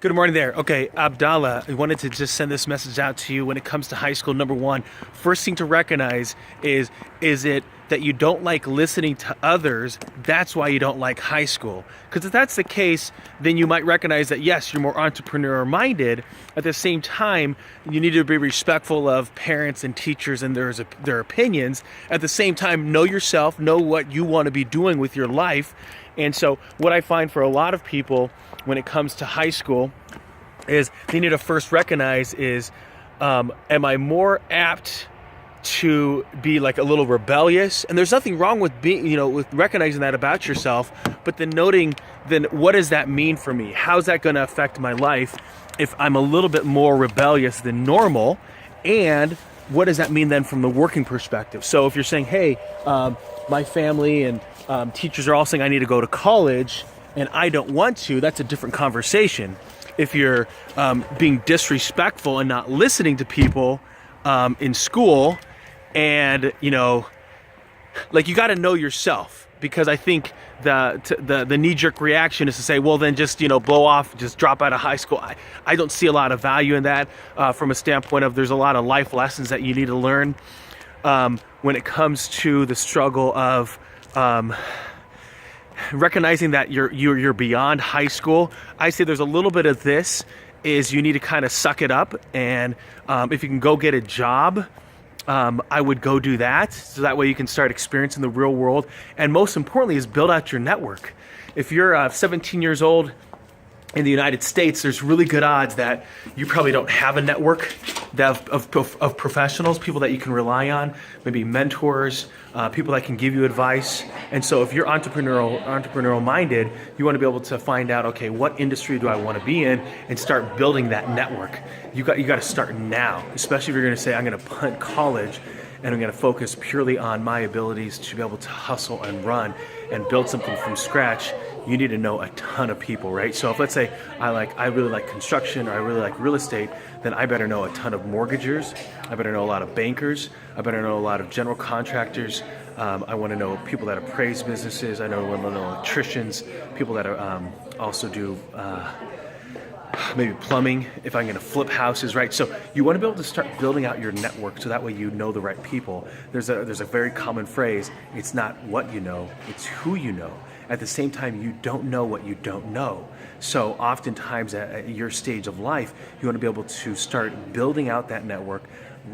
Good morning there. Okay, Abdallah, I wanted to just send this message out to you when it comes to high school. Number one, first thing to recognize is it that you don't like listening to others? That's why you don't like high school. Because if that's the case, then you might recognize that yes, you're more entrepreneur minded. At the same time, you need to be respectful of parents and teachers and their opinions. At the same time, know yourself, know what you want to be doing with your life. And so what I find for a lot of people when it comes to high school is they need to first recognize is, am I more apt to be like a little rebellious? And there's nothing wrong with being, with recognizing that about yourself, but then noting, then what does that mean for me? How's that going to affect my life if I'm a little bit more rebellious than normal? And what does that mean then from the working perspective? So if you're saying, hey, my family and teachers are all saying I need to go to college and I don't want to, that's a different conversation. If you're being disrespectful and not listening to people in school, and you got to know yourself, because I think the knee-jerk reaction is to say, well, then just blow off, just drop out of high school. I don't see a lot of value in that from a standpoint of there's a lot of life lessons that you need to learn when it comes to the struggle of recognizing that you're beyond high school. I say there's a little bit of this is you need to kind of suck it up, and if you can go get a job, I would go do that, so that way you can start experiencing the real world. And most importantly is build out your network. If you're 17 years old in the United States, there's really good odds that you probably don't have a network of professionals, people that you can rely on, maybe mentors, people that can give you advice. And so if you're entrepreneurial minded, you want to be able to find out, okay, what industry do I want to be in, and start building that network. You got to start now, especially if you're going to say, I'm going to punt college and I'm going to focus purely on my abilities to be able to hustle and run and build something from scratch. You need to know a ton of people, right? So if let's say I really like construction, or I really like real estate, then I better know a ton of mortgagers. I better know a lot of bankers. I better know a lot of general contractors. I want to know people that appraise businesses. I want to know electricians, people that are, also do maybe plumbing, if I'm going to flip houses, right? So you want to be able to start building out your network, so that way you know the right people. There's a very common phrase, it's not what you know, it's who you know. At the same time, you don't know what you don't know. So oftentimes at your stage of life, you want to be able to start building out that network,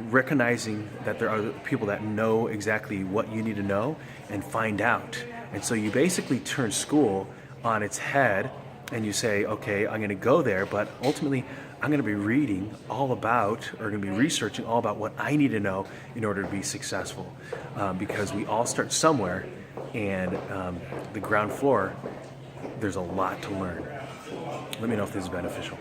recognizing that there are people that know exactly what you need to know and find out. And so you basically turn school on its head, and you say, okay, I'm going to go there, but ultimately I'm going to be reading all about, or going to be researching all about what I need to know in order to be successful. Because we all start somewhere, and the ground floor, there's a lot to learn. Let me know if this is beneficial.